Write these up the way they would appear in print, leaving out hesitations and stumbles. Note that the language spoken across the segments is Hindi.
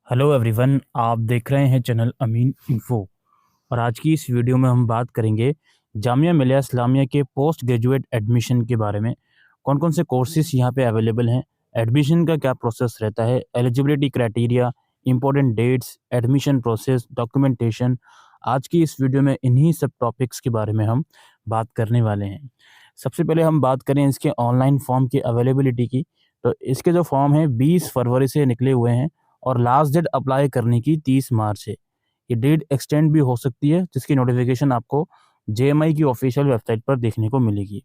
हेलो एवरीवन, आप देख रहे हैं चैनल अमीन इन्फो। और आज की इस वीडियो में हम बात करेंगे जामिया मिलिया इस्लामिया के पोस्ट ग्रेजुएट एडमिशन के बारे में। कौन कौन से कोर्सेज यहाँ पे अवेलेबल हैं, एडमिशन का क्या प्रोसेस रहता है, eligibility criteria, important dates, admission process, documentation. आज की इस वीडियो में इन्हीं सब टॉपिक्स के बारे में हम बात करने वाले हैं। सबसे पहले हम बात करें इसके ऑनलाइन फॉर्म की अवेलेबिलिटी की। तो इसके जो फॉर्म है 20 फरवरी से निकले हुए हैं और लास्ट डेट अप्लाई करने की 30 मार्च है। ये डेट एक्सटेंड भी हो सकती है, जिसकी नोटिफिकेशन आपको जेएमआई की ऑफिशियल वेबसाइट पर देखने को मिलेगी।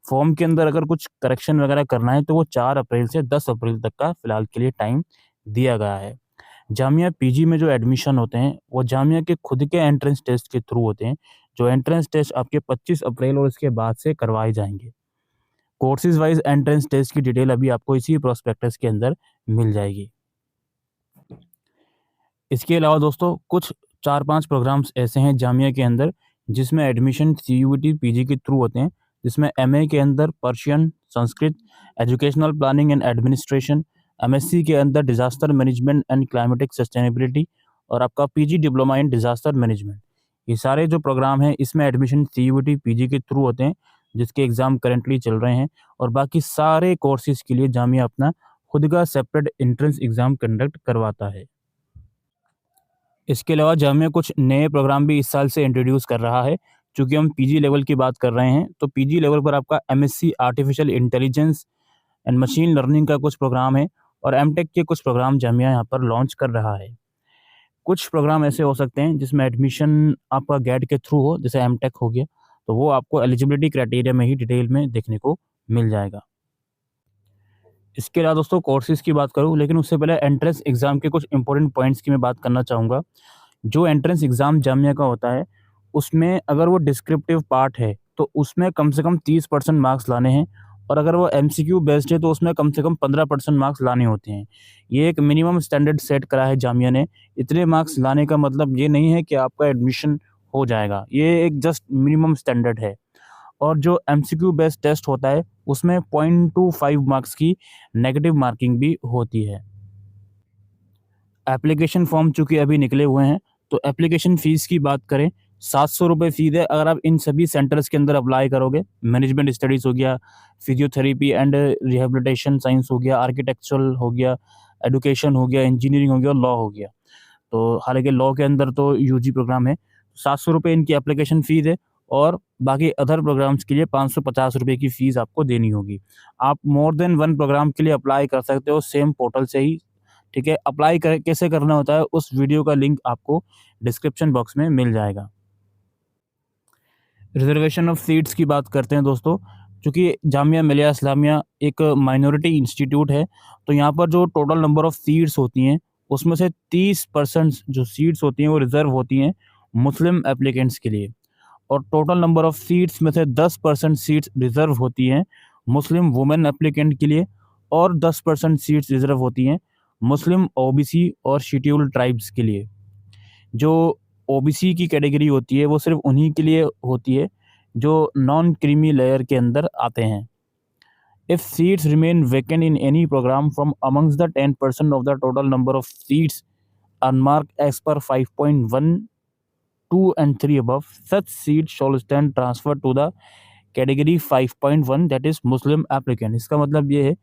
फॉर्म के अंदर अगर कुछ करेक्शन वगैरह करना है तो वो 4 अप्रैल से 10 अप्रैल तक का फिलहाल के लिए टाइम दिया गया है। जामिया पीजी में जो एडमिशन होते हैं वो जामिया के खुद के एंट्रेंस टेस्ट के थ्रू होते हैं, जो एंट्रेंस टेस्ट आपके 25 अप्रैल और इसके बाद से करवाए जाएंगे। कोर्सेज वाइज एंट्रेंस टेस्ट की डिटेल अभी आपको इसी प्रोस्पेक्टस के अंदर मिल जाएगी। इसके अलावा दोस्तों कुछ 4-5 प्रोग्राम्स ऐसे हैं जामिया के अंदर जिसमें एडमिशन सीयूईटी पीजी के थ्रू होते हैं, जिसमें एमए के अंदर Persian, Sanskrit, educational planning and administration, MSc के अंदर disaster management and climatic sustainability, और आपका PG diploma in disaster management. ये सारे जो प्रोग्राम हैं इसमें एडमिशन सीयूईटी पीजी के थ्रू होते हैं, जिसके एग्ज़ाम करेंटली चल रहे हैं। और बाकी सारे कोर्सेज के लिए जामिया अपना खुद का सेपरेट एंट्रेंस एग्ज़ाम कंडक्ट करवाता है। इसके अलावा जामिया कुछ नए प्रोग्राम भी इस साल से इंट्रोड्यूस कर रहा है। चूँकि हम पीजी लेवल की बात कर रहे हैं, तो पीजी लेवल पर आपका MSc artificial intelligence and machine learning का कुछ प्रोग्राम है और एमटेक के कुछ प्रोग्राम जामिया यहाँ पर लॉन्च कर रहा है। कुछ प्रोग्राम ऐसे हो सकते हैं जिसमें एडमिशन आपका गेट के थ्रू हो, जैसे एमटेक हो गया, तो वो आपको एलिजिबिलिटी क्राइटेरिया में ही डिटेल में देखने को मिल जाएगा। इसके अलावा दोस्तों कोर्सेज़ की बात करूँ, लेकिन उससे पहले एंट्रेंस एग्ज़ाम के कुछ इंपॉर्टेंट पॉइंट्स की मैं बात करना चाहूँगा। जो एंट्रेंस एग्ज़ाम जामिया का होता है, उसमें अगर वो डिस्क्रिप्टिव पार्ट है, तो उसमें कम से कम 30% मार्क्स लाने हैं, और अगर वो एमसीक्यू बेस्ड है, तो उसमें कम से कम 15% मार्क्स लाने होते हैं। ये एक मिनिमम स्टैंडर्ड सेट करा है जामिया ने। इतने मार्क्स लाने का मतलब ये नहीं है कि आपका एडमिशन हो जाएगा, ये एक जस्ट मिनिमम स्टैंडर्ड है। और जो एमसीक्यू बेस्ड टेस्ट होता है, उसमें 0.25 मार्क्स की नेगेटिव मार्किंग भी होती है। एप्लीकेशन फॉर्म चूँकि अभी निकले हुए हैं, तो एप्लीकेशन फ़ीस की बात करें, 700 रुपये फ़ीस है अगर आप इन सभी सेंटर्स के अंदर अप्लाई करोगे। मैनेजमेंट स्टडीज़ हो गया, फिजियोथेरेपी एंड रिहैबिलिटेशन साइंस हो गया, आर्किटेक्चरल हो गया, एजुकेशन हो गया, इंजीनियरिंग हो गया और लॉ हो गया। तो हालाँकि लॉ के अंदर तो यूजी प्रोग्राम है। 700 रुपये इनकी एप्लीकेशन फ़ीस है, और बाकी अदर प्रोग्राम्स के लिए 550 रुपये की फ़ीस आपको देनी होगी। आप मोर देन 1 प्रोग्राम के लिए अप्लाई कर सकते हो सेम पोर्टल से ही। ठीक है, अप्लाई कर कैसे करना होता है उस वीडियो का लिंक आपको डिस्क्रिप्शन बॉक्स में मिल जाएगा। रिजर्वेशन ऑफ सीट्स की बात करते हैं दोस्तों। चूँकि जामिया मिलिया इस्लामिया एक माइनॉरिटी इंस्टीट्यूट है, तो यहाँ पर जो टोटल नंबर ऑफ सीट्स होती हैं, उसमें से 30% जो सीट्स होती हैं वो रिज़र्व होती हैं मुस्लिम एप्लीकेंट्स के लिए, और टोटल नंबर ऑफ सीट्स में से 10% सीट्स रिज़र्व होती हैं मुस्लिम वुमेन एप्लीकेंट के लिए, और 10% सीट्स रिज़र्व होती हैं मुस्लिम ओबीसी और शेड्यूल्ड ट्राइब्स के लिए। जो ओबीसी की कैटेगरी होती है वो सिर्फ उन्हीं के लिए होती है जो नॉन क्रीमी लेयर के अंदर आते हैं। If seats remain vacant in any program from amongst the 10% of the total number of seats unmarked as per 5.1, 2 and 3 above, such seats shall stand transferred to the category 5.1 that is Muslim applicant. इसका मतलब ये है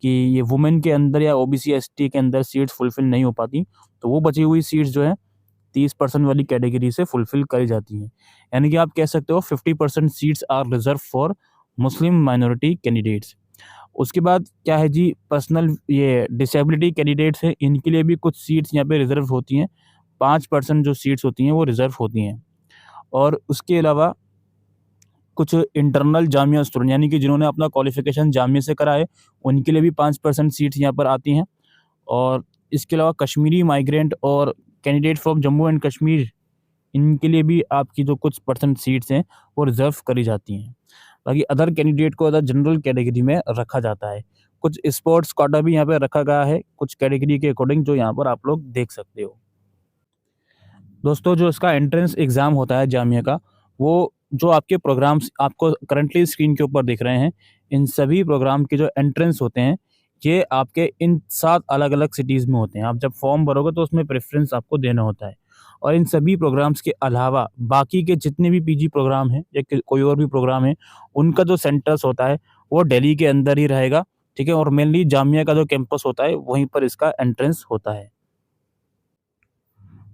कि ये वुमेन के अंदर या ओबीसी एसटी के अंदर सीट्स फुलफिल नहीं हो पाती, तो वो बची हुई सीट्स जो है 30% वाली कैटेगरी से फुलफिल करी जाती हैं। यानी कि आप कह सकते हो 50% seats are reserve for Muslim minority candidates. उसके बाद क्या है जी, पर्सनल ये डिसेबिलिटी कैंडिडेट्स हैं, इनके लिए भी कुछ सीट्स यहाँ पे रिजर्व होती हैं। 5% जो सीट्स होती हैं वो रिजर्व होती हैं। और उसके अलावा कुछ इंटरनल जामिया स्टूडेंट, यानी कि जिन्होंने अपना क्वालिफिकेशन जामिया से करा है, उनके लिए भी 5% सीट्स यहाँ पर आती हैं। और इसके अलावा कश्मीरी माइग्रेंट और candidate from Jammu and Kashmir, इनके लिए भी आपकी जो कुछ परसेंट सीट्स हैं वो रिज़र्व करी जाती हैं। बाकी अदर कैंडिडेट को अदर जनरल कैटेगरी में रखा जाता है। कुछ स्पोर्ट्स कोटा भी यहाँ पे रखा गया है कुछ कैटेगरी के अकॉर्डिंग, जो यहाँ पर आप लोग देख सकते हो। दोस्तों जो इसका एंट्रेंस एग्ज़ाम होता है जामिया का, वो जो आपके प्रोग्राम्स आपको करंटली स्क्रीन के ऊपर दिख रहे हैं, इन सभी प्रोग्राम के जो एंट्रेंस होते हैं, ये आपके इन 7 अलग-अलग सिटीज़ में होते हैं। आप जब फॉर्म भरोगे तो उसमें प्रेफ़रेंस आपको देना होता है। और इन सभी प्रोग्राम्स के अलावा बाकी के जितने भी पीजी प्रोग्राम हैं या क कोई और भी प्रोग्राम है, उनका जो सेंटर्स होता है, वो दिल्ली के अंदर ही रहेगा, ठीक है? और मेनली जामिया का जो कैंपस होता है, वहीं पर इसका एंट्रेंस होता है।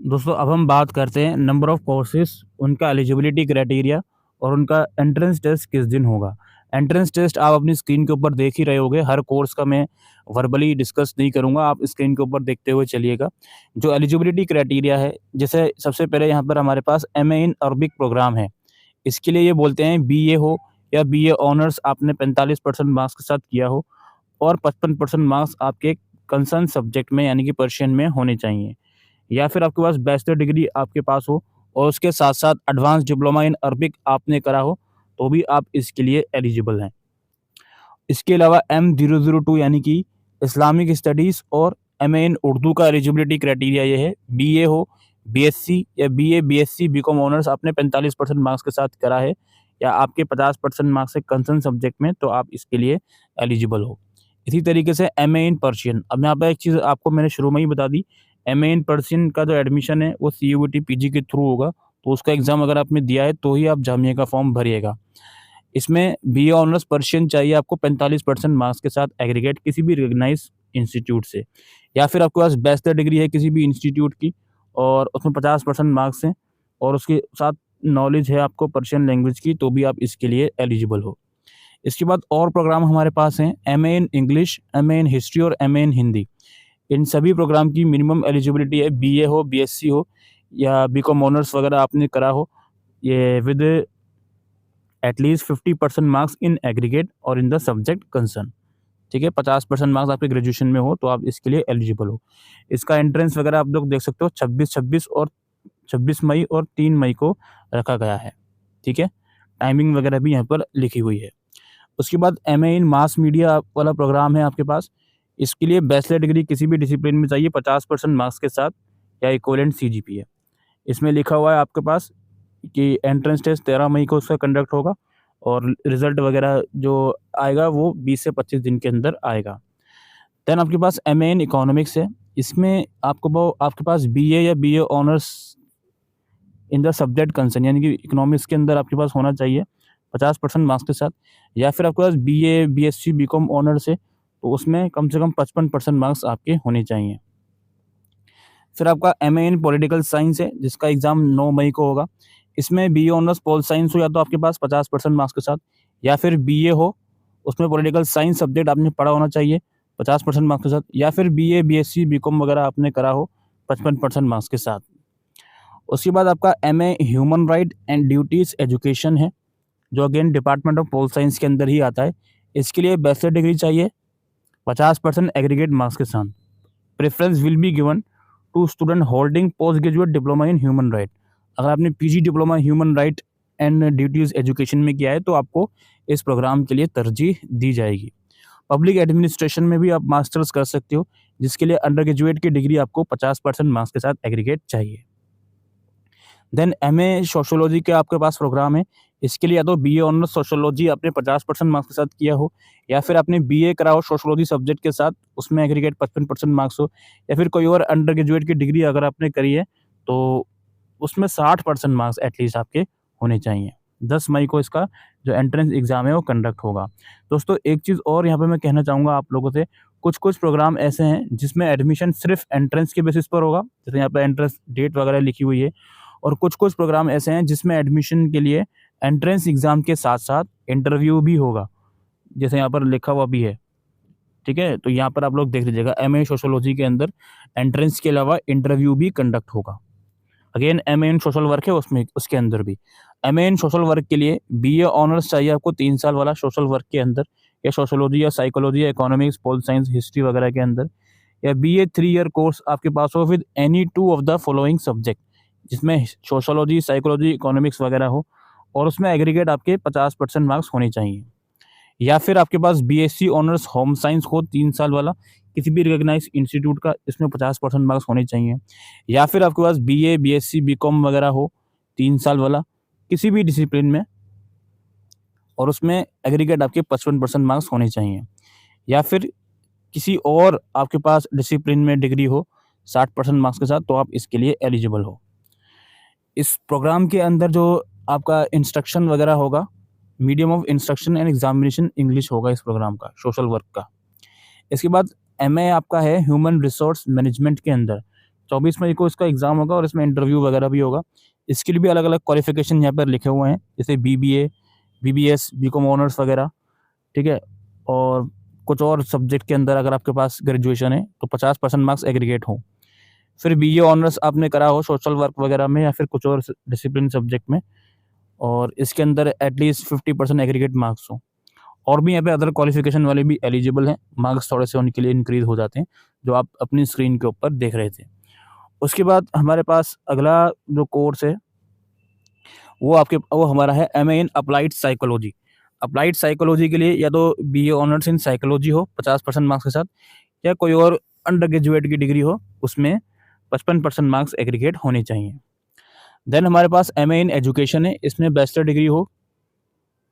दोस्तों अब हम बात करते हैं नंबर ऑफ कोर्सेज़, उनका एलिजिबिलिटी क्राइटेरिया और उनका एंट्रेंस टेस्ट किस दिन होगा। एंट्रेंस टेस्ट आप अपनी स्क्रीन के ऊपर देख ही रहे होंगे, हर कोर्स का मैं वर्बली डिस्कस नहीं करूँगा, आप स्क्रीन के ऊपर देखते हुए चलिएगा। जो एलिजिबिलिटी क्राइटेरिया है, जैसे सबसे पहले यहाँ पर हमारे पास एमए इन अरबिक प्रोग्राम है। इसके लिए ये बोलते हैं बीए हो या बीए ऑनर्स आपने 45% मार्क्स के साथ किया हो और 55% मार्क्स आपके कंसर्न सब्जेक्ट में यानी कि पर्शियन में होने चाहिए। या फिर आपके पास बैचलर डिग्री आपके पास हो और उसके साथ-साथ एडवांस डिप्लोमा इन अरबिक आपने करा हो, तो भी आप इसके लिए एलिजिबल हैं। इसके अलावा M002 यानी कि इस्लामिक स्टडीज़ और एमए इन उर्दू का एलिजिबिलिटी क्राइटेरिया ये है, बीए हो, बीएससी या बीए, बीएससी, बीकॉम ऑनर्स आपने 45% मार्क्स के साथ करा है या आपके 50% मार्क्स है कंसर्न सब्जेक्ट में, तो आप इसके लिए एलिजिबल हो। इसी तरीके से एमए इन पर्शियन, अब यहाँ पे एक चीज़ आपको मैंने शुरू में ही बता दी, एमए इन पर्शियन का जो एडमिशन है वो सीयूईटी पीजी के थ्रू होगा, तो उसका एग्ज़ाम अगर आपने दिया है तो ही आप जामिया का फॉर्म भरिएगा। इसमें बीए ऑनर्स पर्शियन चाहिए आपको 45% मार्क्स के साथ एग्रीगेट किसी भी रिकॉग्नाइज्ड इंस्टीट्यूट से, या फिर आपके पास बैचलर डिग्री है किसी भी इंस्टीट्यूट की और उसमें 50% मार्क्स हैं और उसके साथ नॉलेज है आपको पर्शियन लैंग्वेज की, तो भी आप इसके लिए एलिजिबल हो। इसके बाद और प्रोग्राम हमारे पास हैं MA in English, MA in history और एमए इन हिंदी। इन सभी प्रोग्राम की मिनिमम एलिजिबिलिटी है बीए हो, बीएससी हो या बीकॉम ऑनर्स वगैरह आपने करा हो, ये with at least 50% marks in aggregate और इन द सब्जेक्ट कंसर्न, ठीक है? 50% मार्क्स आपके ग्रेजुएशन में हो तो आप इसके लिए एलिजिबल हो। इसका एंट्रेंस वगैरह आप लोग देख सकते हो 26 मई और 3 मई को रखा गया है, ठीक है? टाइमिंग वगैरह भी यहाँ पर लिखी हुई है। उसके बाद एमए इन मास मीडिया वाला प्रोग्राम है आपके पास। इसके लिए बैचलर डिग्री किसी भी डिसिप्लिन में चाहिए 50% मार्क्स के साथ या इक्विवेलेंट सीजीपीए। इसमें लिखा हुआ है आपके पास कि एंट्रेंस टेस्ट 13 मई को उसका कंडक्ट होगा और रिज़ल्ट वगैरह जो आएगा वो 20 से 25 दिन के अंदर आएगा। देन आपके पास एमए इन इकोनॉमिक्स है। इसमें आपके पास बीए या BA honours in the subject concern यानी कि इकोनॉमिक्स के अंदर आपके पास होना चाहिए 50% मार्क्स के साथ, या फिर आपके पास बीए, बीएससी, बीकॉम ऑनर्स है तो उसमें कम से कम 55% मार्क्स आपके होने चाहिए। फिर आपका एमए इन पॉलिटिकल साइंस है जिसका एग्ज़ाम 9 मई को होगा। इसमें बीए ऑनर्स पॉल साइंस हो या तो आपके पास 50% मार्क्स के साथ, या फिर बीए हो उसमें पॉलिटिकल साइंस सब्जेक्ट आपने पढ़ा होना चाहिए 50% मार्क्स के साथ, या फिर बीए, बीएससी, बीकॉम वगैरह आपने करा हो 55% मार्क्स के साथ। उसके बाद आपका MA human right and duties education है जो again department of pol science के अंदर ही आता है। इसके लिए बैचलर डिग्री चाहिए 50% एग्रीगेट मार्क्स के साथ। Preference will be given to student holding post graduate diploma in human right. अगर आपने PG diploma human right and duties education में किया है तो आपको इस प्रोग्राम के लिए तरजीह दी जाएगी। पब्लिक एडमिनिस्ट्रेशन में भी आप मास्टर्स कर सकते हो जिसके लिए अंडर ग्रेजुएट की डिग्री आपको 50% मार्क्स के साथ एग्रीगेट चाहिए। देन एमए सोशियोलॉजी के आपके पास प्रोग्राम है। इसके लिए या तो बीए ऑनर्स सोशियोलॉजी आपने 50% मार्क्स के साथ किया हो, या फिर आपने बीए करा हो सोशियोलॉजी सब्जेक्ट के साथ उसमें एग्रीगेट 55% मार्क्स हो, या फिर कोई और अंडर ग्रेजुएट की डिग्री अगर आपने करी है तो उसमें 60% मार्क्स एटलीस्ट आपके होने चाहिए। 10 मई को इसका जो एंट्रेंस एग्ज़ाम है वो कंडक्ट होगा। दोस्तों एक चीज़ और यहाँ पे मैं कहना चाहूँगा आप लोगों से, कुछ-कुछ प्रोग्राम ऐसे हैं जिसमें एडमिशन सिर्फ एंट्रेंस के बेसिस पर होगा, जैसे यहाँ पे एंट्रेंस डेट वगैरह लिखी हुई है, और कुछ-कुछ प्रोग्राम ऐसे हैं जिसमें एडमिशन के लिए एंट्रेंस एग्ज़ाम के साथ-साथ इंटरव्यू भी होगा, जैसे यहाँ पर लिखा हुआ भी है, ठीक है? तो यहाँ पर आप लोग देख लीजिएगा एमए सोशियोलॉजी के अंदर एंट्रेंस के अलावा इंटरव्यू भी कंडक्ट होगा। अगेन एमए इन सोशल वर्क है उसमें उसके अंदर भी। एमए इन सोशल वर्क के लिए बीए ऑनर्स चाहिए आपको 3 साल वाला सोशल वर्क के अंदर, या सोशियोलॉजी या साइकोलॉजी या इकोनॉमिक्स, पोल साइंस, हिस्ट्री वगैरह के अंदर, या बीए 3 ईयर कोर्स आपके पास हो with any 2 of the following subject, जिसमें सोशियोलॉजी, साइकोलॉजी, इकोनॉमिक्स वगैरह हो और उसमें एग्रीगेट आपके 50% मार्क्स होने चाहिए। या फिर आपके पास बीएससी ऑनर्स होम साइंस हो 3 साल वाला किसी भी रिकॉग्नाइज्ड इंस्टीट्यूट का, इसमें 50% मार्क्स होने चाहिए। या फिर आपके पास बीए, बीएससी, बीकॉम वगैरह हो 3 साल वाला किसी भी डिसिप्लिन में और उसमें एग्रीगेट आपके 55% मार्क्स होने चाहिए। या फिर किसी और आपके पास डिसिप्लिन में डिग्री हो 60% मार्क्स के साथ, तो आप इसके लिए एलिजिबल हो। इस प्रोग्राम के अंदर जो आपका इंस्ट्रक्शन वगैरह होगा, medium of instruction and examination English होगा इस प्रोग्राम का, सोशल वर्क का। इसके बाद एमए आपका है ह्यूमन रिसोर्स मैनेजमेंट के अंदर। 24 मई को इसका एग्ज़ाम होगा और इसमें इंटरव्यू वगैरह भी होगा। इसके लिए भी अलग अलग क्वालिफिकेशन यहाँ पर लिखे हुए हैं, जैसे बीबीए, बीबीएस, बीकॉम ऑनर्स वगैरह, ठीक है। और कुछ और सब्जेक्ट के अंदर अगर आपके पास ग्रेजुएशन है तो 50% मार्क्स एग्रीगेट हो। फिर बीए ऑनर्स आपने करा हो सोशल वर्क वगैरह में या फिर कुछ और डिसिप्लिन सब्जेक्ट में, और इसके अंदर एटलीस्ट 50% एग्रीगेट मार्क्स हो। और भी यहाँ पे अदर क्वालिफिकेशन वाले भी एलिजिबल हैं, मार्क्स थोड़े से उनके लिए इंक्रीज हो जाते हैं, जो आप अपनी स्क्रीन के ऊपर देख रहे थे। उसके बाद हमारे पास अगला जो कोर्स है वो हमारा है MA in applied psychology. Applied psychology के लिए या तो बीए ऑनर्स इन साइकोलॉजी हो 50% मार्क्स के साथ, या कोई और अंडर ग्रेजुएट की डिग्री हो, उसमें 55% मार्क्स एग्रीगेट होने चाहिए। देन हमारे पास एमए इन एजुकेशन है, इसमें बैचलर डिग्री हो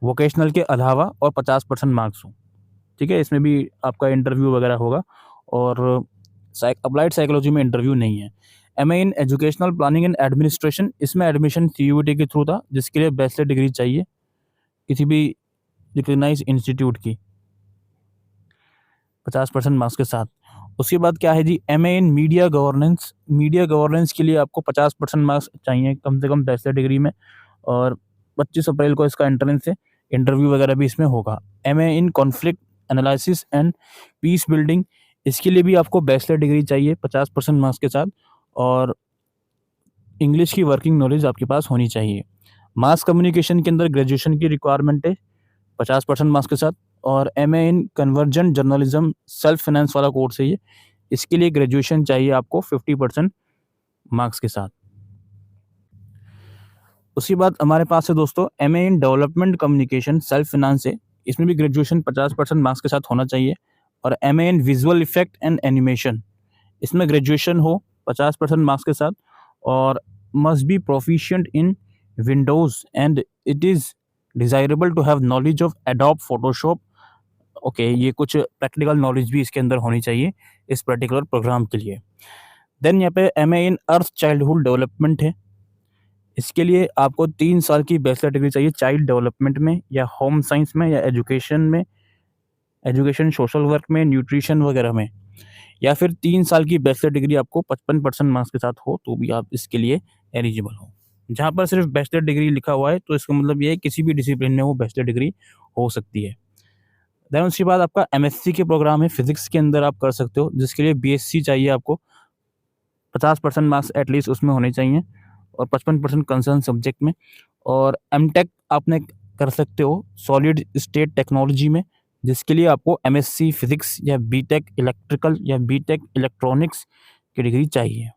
वोकेशनल के अलावा और 50% मार्क्स हो, ठीक है। इसमें भी आपका इंटरव्यू वगैरह होगा, और अप्लाइड साइकोलॉजी में इंटरव्यू नहीं है। MA in educational planning and administration, इसमें एडमिशन सीयूईटी के थ्रू था, जिसके लिए बैचलर डिग्री चाहिए किसी भी रिकग्नाइज इंस्टीट्यूट की 50% मार्क्स के साथ। उसके बाद क्या है जी, MA in media governance. Media governance के लिए आपको 50% मार्क्स चाहिए कम से कम बैचलर डिग्री में, और 25 अप्रैल को इसका एंट्रेंस है, इंटरव्यू वगैरह भी इसमें होगा। MA in conflict analysis and peace building, इसके लिए भी आपको बैचलर डिग्री चाहिए 50% मार्क्स के साथ, और इंग्लिश की वर्किंग नॉलेज आपके पास होनी चाहिए। मास कम्युनिकेशन के अंदर ग्रेजुएशन की रिक्वायरमेंट है 50% मार्क्स के साथ, और एमए इन कन्वर्जेंट जर्नलिज्म सेल्फ फाइनेंस वाला कोर्स है ये, इसके लिए ग्रेजुएशन चाहिए आपको 50% मार्क्स के साथ। उसके बाद हमारे पास है दोस्तों MA in development communication self finance है, इसमें भी ग्रेजुएशन 50% मार्क्स के साथ होना चाहिए। और MA in visual effect and animation, इसमें ग्रेजुएशन हो 50% मार्क्स के साथ, और must be proficient in Windows and it is desirable to have knowledge of Adobe Photoshop. Okay, ये कुछ प्रैक्टिकल नॉलेज भी इसके अंदर होनी चाहिए इस पर्टिकुलर प्रोग्राम के लिए। देन यहाँ पे एमए इन अर्थ चाइल्डहुड डेवलपमेंट है, इसके लिए आपको 3 साल की बैचलर डिग्री चाहिए चाइल्ड डेवलपमेंट में, या होम साइंस में, या एजुकेशन में, एजुकेशन सोशल वर्क में, न्यूट्रिशन वगैरह में, या फिर 3 साल की बैचलर डिग्री आपको 55% मार्क्स के साथ हो तो भी आप इसके लिए एलिजिबल हो। जहाँ पर सिर्फ बैचलर डिग्री लिखा हुआ है तो इसका मतलब ये है किसी भी डिसिप्लिन में वो बैचलर डिग्री हो सकती है। देन उसके बाद आपका एमएससी के प्रोग्राम है, फिजिक्स के अंदर आप कर सकते हो, जिसके लिए बीएससी चाहिए आपको, 50% मार्क्स एटलीस्ट उसमें होने चाहिए, और 55% कंसर्न सब्जेक्ट में। और एमटेक आपने कर सकते हो सॉलिड स्टेट टेक्नोलॉजी में, जिसके लिए आपको एमएससी फिजिक्स या बीटेक इलेक्ट्रिकल या बीटेक इलेक्ट्रॉनिक्स की डिग्री चाहिए।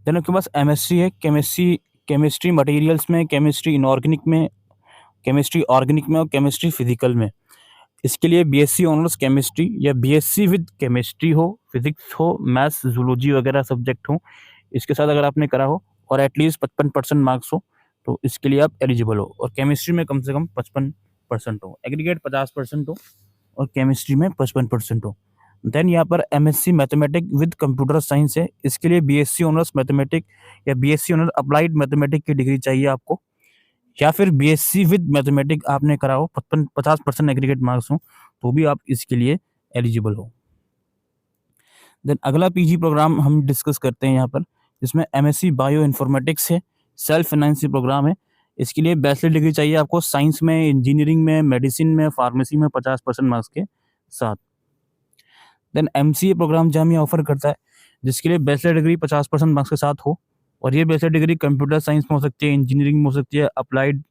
देन आपके पास एमएससी है केमिस्ट्री मटेरियल्स में, केमिस्ट्री इनऑर्गेनिक में, केमिस्ट्री ऑर्गेनिक में, और केमिस्ट्री फिजिकल में। इसके लिए बीएससी ऑनर्स केमिस्ट्री या बीएससी विद केमिस्ट्री हो, फिजिक्स हो, मैथ्स, जूलॉजी वगैरह सब्जेक्ट हो, इसके साथ अगर आपने करा हो और एटलीस्ट 55% मार्क्स हो तो इसके लिए आप एलिजिबल हो। और केमिस्ट्री में कम से कम 55% हो, एग्रीगेट 50% हो, और केमिस्ट्री में 55% हो। देन यहाँ पर MSc mathematic with computer science है, इसके लिए बीएससी ऑनर्स मैथमेटिक या बीएससी ऑनर्स अप्लाइड मैथमेटिक की डिग्री चाहिए आपको, या फिर बीएससी विद मैथमेटिक आपने करा हो, 50% एग्रीगेट मार्क्स हो तो भी आप इसके लिए एलिजिबल हो। देन अगला पीजी प्रोग्राम हम डिस्कस करते हैं यहाँ पर, जिसमें एमएससी बायो इन्फॉर्मेटिक्स है, सेल्फ फाइनेंस प्रोग्राम है। इसके लिए बैचलर डिग्री चाहिए आपको साइंस में, इंजीनियरिंग में, मेडिसिन में, फार्मेसी में 50% मार्क्स के साथ। Then MCA program Jamia offer करता है, जिसके लिए बैचलर डिग्री 50% मार्क्स के साथ हो, और ये बैचलर डिग्री कंप्यूटर साइंस में हो सकती है, इंजीनियरिंग में हो सकती है, अप्लाइड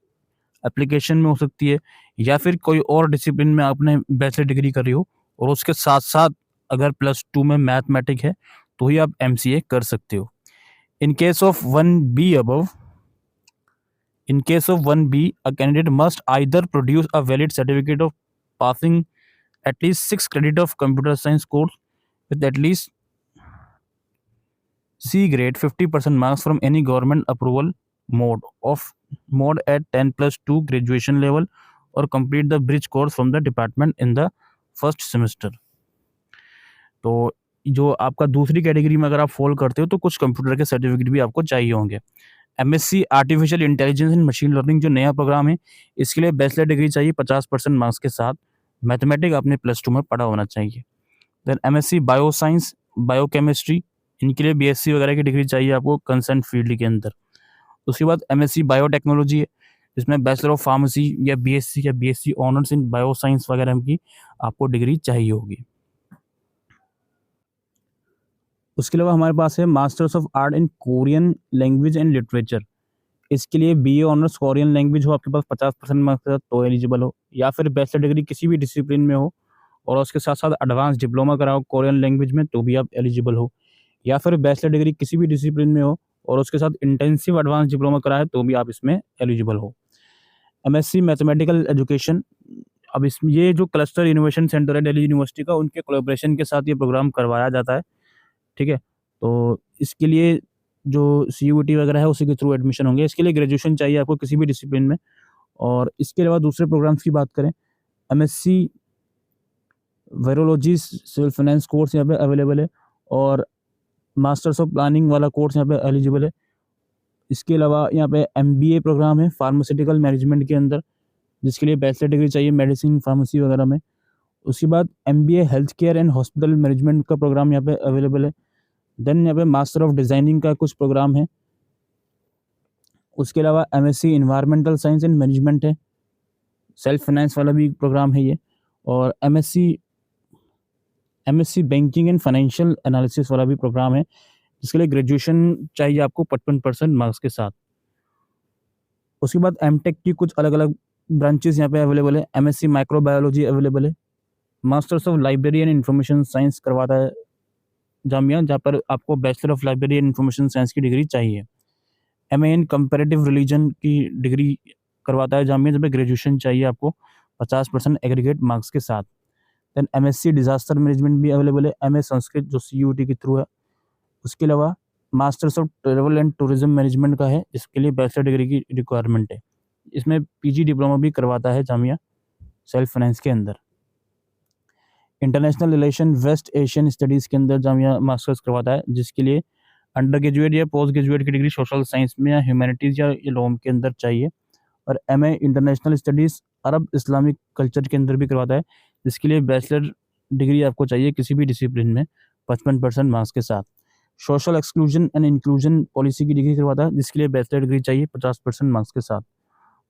एप्लीकेशन में हो सकती है, या फिर कोई और डिसिप्लिन में आपने बैचलर डिग्री करी हो और उसके साथ साथ अगर +2 में मैथमेटिक है तो ही आप एमसीए कर सकते हो। In case of 1B above, in case of 1B, a candidate must either produce a valid certificate of passing at least 6 credit of computer science course with at least C grade 50% marks from any government approval mode at 10+2 graduation level, or complete the bridge course from the department in the first semester. तो जो आपका दूसरी कैटेगरी में अगर आप फ़ॉल करते हो तो कुछ कंप्यूटर के सर्टिफ़िकेट भी आपको चाहिए होंगे। MSc artificial intelligence and machine learning जो नया प्रोग्राम है, इसके लिए बैचलर डिग्री चाहिए 50% मार्क्स के साथ। मैथमेटिक्स आपने +2 में पढ़ा होना चाहिए। देन एमएससी बायोसाइंस, बायोकेमिस्ट्री, इनके लिए बीएससी वगैरह की डिग्री चाहिए आपको कंसर्न फील्ड के अंदर। उसके बाद एमएससी बायोटेक्नोलॉजी है, जिसमें बैचलर ऑफ फार्मेसी या बीएससी ऑनर्स इन बायोसाइंस वगैरह की आपको डिग्री चाहिए होगी। उसके अलावा हमारे पास है masters of art in Korean language and literature. इसके लिए बीए ऑनर्स कोरियन लैंग्वेज हो आपके पास 50% मार्क्स के साथ तो एलिजिबल हो, या फिर बैचलर डिग्री किसी भी डिसिप्लिन में हो और उसके साथ-साथ एडवांस डिप्लोमा कराओ कोरियन लैंग्वेज में तो भी आप एलिजिबल हो, या फिर बैचलर डिग्री किसी भी डिसिप्लिन में हो और उसके साथ इंटेंसिव एडवांस डिप्लोमा कराए तो भी आप इसमें एलिजिबल हो। एमएससी मैथमेटिकल एजुकेशन, अब इसमें ये जो क्लस्टर इनोवेशन सेंटर है दिल्ली यूनिवर्सिटी का, उनके कोलैबोरेशन के साथ ये प्रोग्राम करवाया जाता है, ठीक है? तो इसके लिए जो सीयूईटी वगैरह है उसी के थ्रू एडमिशन होंगे। इसके लिए ग्रेजुएशन चाहिए आपको किसी भी डिसिप्लिन में। और इसके अलावा दूसरे प्रोग्राम्स की बात करें, MSc virology civil finance course यहाँ पे अवेलेबल है और मास्टर्स ऑफ प्लानिंग वाला कोर्स यहाँ पे एलिजिबल है। इसके अलावा यहाँ पे एमबीए प्रोग्राम है फार्मास्यूटिकल मैनेजमेंट के अंदर, जिसके लिए बैचलर डिग्री चाहिए मेडिसिन, फार्मेसी वगैरह में। उसके बाद MBA health care and hospital management का प्रोग्राम यहाँ पे अवेलेबल है। देन यहाँ पे मास्टर ऑफ डिज़ाइनिंग का कुछ प्रोग्राम है। उसके अलावा MSc environmental science and management है, सेल्फ फाइनेंस वाला भी प्रोग्राम है ये। और MSc banking and financial analysis वाला भी प्रोग्राम है, जिसके लिए ग्रेजुएशन चाहिए आपको 55% मार्क्स के साथ। उसके बाद एमटेक की कुछ अलग अलग ब्रांचेस यहाँ पे अवेलेबल है। एमएससी माइक्रोबायोलॉजी अवेलेबल है, masters of library and information science करवाता है जामिया, जहाँ पर आपको bachelor of library and information science की डिग्री चाहिए। एमए इन कंपैरेटिव रिलीजन की डिग्री करवाता है जामिया, जब ग्रेजुएशन चाहिए आपको 50% एग्रीगेट मार्क्स के साथ। देन एमएससी डिजास्टर मैनेजमेंट भी अवेलेबल है, एमए संस्कृत जो सीयूटी के थ्रू है। उसके अलावा masters of travel and tourism management का है, जिसके लिए बैचलर डिग्री की रिक्वायरमेंट है। इसमें पीजी डिप्लोमा भी करवाता है जामिया सेल्फ फाइनेंस के अंदर। International relation West Asian studies के अंदर जामिया मास्टर्स करवाता है, जिसके लिए अंडर ग्रेजुएट या पोस्ट ग्रेजुएट की डिग्री सोशल साइंस में या ह्यूमैनिटीज़ या लॉ के अंदर चाहिए। और MA international studies Arab Islamic culture के अंदर भी करवाता है, जिसके लिए बैचलर डिग्री आपको चाहिए किसी भी डिसिप्लिन में 55% मार्क्स के साथ। Social exclusion and inclusion policy की डिग्री करवाता है, जिसके लिए बैचलर डिग्री चाहिए 50% मार्क्स के साथ।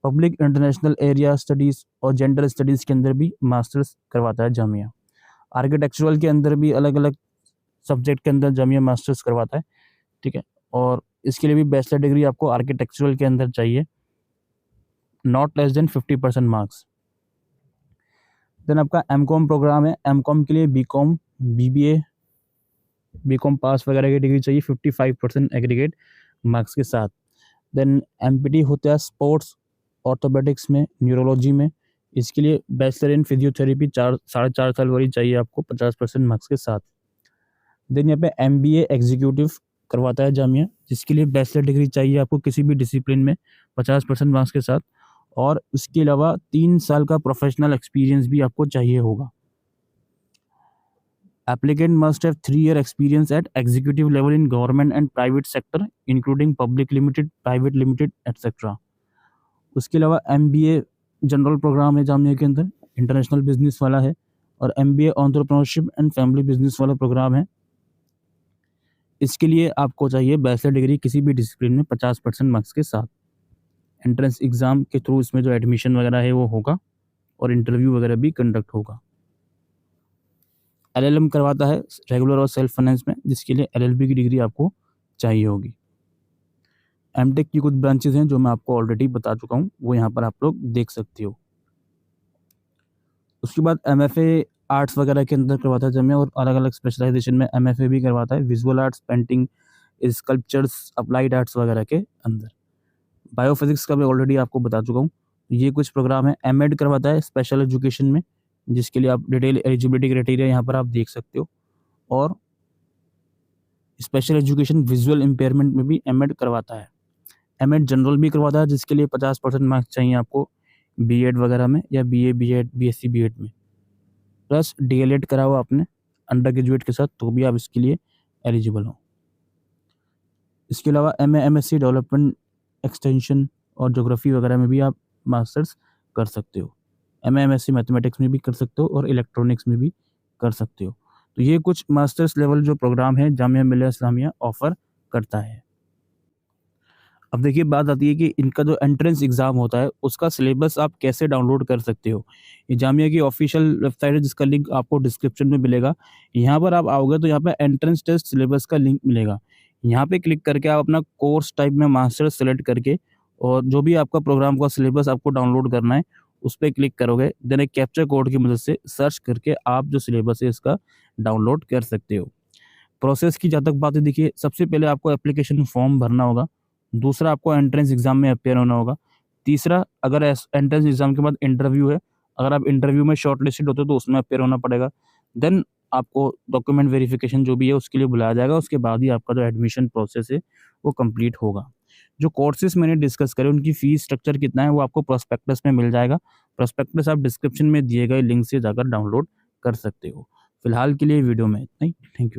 पब्लिक इंटरनेशनल एरिया स्टडीज़ और जेंडर स्टडीज़ के अंदर भी मास्टर्स करवाता है जामिया। आर्किटेक्चुरल के अंदर भी अलग अलग सब्जेक्ट के अंदर जामिया मास्टर्स करवाता है, ठीक है? और इसके लिए भी बैचलर डिग्री आपको आर्किटेक्चुरल के अंदर चाहिए, not less than 50% marks. Then आपका एमकॉम प्रोग्राम है, एमकॉम के लिए बीकॉम, बीबीए, बीकॉम पास वगैरह की डिग्री चाहिए 55% एग्रीगेट मार्क्स के साथ। देन एमपीटी होता है स्पोर्ट्स ऑर्थोपेडिक्स में, न्यूरोलॉजी में, इसके लिए बैचलर इन फिजियोथेरेपी 4.5 साल वाली चाहिए आपको 50% मार्क्स के साथ। देन यहाँ पे एमबीए एग्जीक्यूटिव करवाता है जामिया, जिसके लिए बैचलर डिग्री चाहिए आपको किसी भी डिसिप्लिन में 50% मार्क्स के साथ। और उसके अलावा 3 साल का प्रोफेशनल एक्सपीरियंस भी आपको चाहिए होगा। Applicant must have 3-year experience at executive level in government and private sector, including public limited, private limited, etc. उसके अलावा MBA जनरल प्रोग्राम है जामिया के अंदर, इंटरनेशनल बिजनेस वाला है, और MBA entrepreneurship and family business वाला प्रोग्राम है। इसके लिए आपको चाहिए बैचलर डिग्री किसी भी डिसिप्लिन में 50% मार्क्स के साथ। एंट्रेंस एग्जाम के थ्रू इसमें जो एडमिशन वगैरह है वो होगा और इंटरव्यू वगैरह भी कंडक्ट होगा। एलएलएम करवाता है रेगुलर और सेल्फ फाइनेंस में, जिसके लिए एलएलबी की डिग्री आपको चाहिए होगी। एमटेक की कुछ ब्रांचेस हैं जो मैं आपको ऑलरेडी बता चुका हूँ, वो यहाँ पर आप लोग देख सकते हो। उसके बाद एमएफए आर्ट्स वगैरह के अंदर करवाता है जामिया, और अलग अलग स्पेशलाइजेशन में एमएफए भी करवाता है, visual arts, painting, sculptures, applied arts वगैरह के अंदर। बायोफिजिक्स का मैं ऑलरेडी आपको बता चुका हूँ। ये कुछ प्रोग्राम है। एमएड करवाता है स्पेशल एजुकेशन में, जिसके लिए आप डिटेल एलिजिबिलिटी क्राइटेरिया यहाँ पर आप देख सकते हो। और स्पेशल एजुकेशन विजुअल इम्पेयरमेंट में भी एमएड करवाता है। एमएड जनरल भी करवाता है, जिसके लिए 50% मार्क्स चाहिए आपको बीएड वगैरह में, या बीए, बीएड, बीएससी बीएड में, प्लस डीएलएड करा हुआ आपने अंडर ग्रेजुएट के साथ, तो भी आप इसके लिए एलिजिबल हो। इसके अलावा MA MSc डेवलपमेंट एक्सटेंशन और ज्योग्राफी वगैरह में भी आप मास्टर्स कर सकते हो। MA MSc मैथमेटिक्स में भी कर सकते हो और इलेक्ट्रॉनिक्स में भी कर सकते हो। तो ये कुछ मास्टर्स लेवल जो प्रोग्राम है जामिया मिलिया इस्लामिया ऑफ़र करता है। अब देखिए बात आती है कि इनका जो एंट्रेंस एग्ज़ाम होता है उसका सिलेबस आप कैसे डाउनलोड कर सकते हो। ये जामिया की ऑफ़िशियल वेबसाइट है जिसका लिंक आपको डिस्क्रिप्शन में मिलेगा। यहाँ पर आप आओगे तो यहाँ पे एंट्रेंस टेस्ट सिलेबस का लिंक मिलेगा। यहाँ पे क्लिक करके आप अपना कोर्स टाइप में मास्टर्स सेलेक्ट करके और जो भी आपका प्रोग्राम का सिलेबस आपको डाउनलोड करना है उस पे क्लिक करोगे। देन एक कैप्चा कोड की मदद से सर्च करके आप जो सिलेबस है इसका डाउनलोड कर सकते हो। प्रोसेस की जहाँ तक बात है, देखिए सबसे पहले आपको एप्लीकेशन फॉर्म भरना होगा। दूसरा आपको एंट्रेंस एग्ज़ाम में अपीयर होना होगा। तीसरा अगर एंट्रेंस एग्ज़ाम के बाद इंटरव्यू है, अगर आप इंटरव्यू में शॉर्टलिस्टेड होते हो तो उसमें अपीयर होना पड़ेगा। देन आपको डॉक्यूमेंट वेरिफिकेशन जो भी है उसके लिए बुलाया जाएगा। उसके बाद ही आपका जो एडमिशन प्रोसेस है वो कंप्लीट होगा। जो कोर्सेज़ मैंने डिस्कस करे उनकी फ़ीस स्ट्रक्चर कितना है वो आपको प्रोस्पेक्टस में मिल जाएगा। प्रोस्पेक्टस आप डिस्क्रिप्शन में दिए गए लिंक से जाकर डाउनलोड कर सकते हो। फिलहाल के लिए वीडियो में इतना ही। Thank you.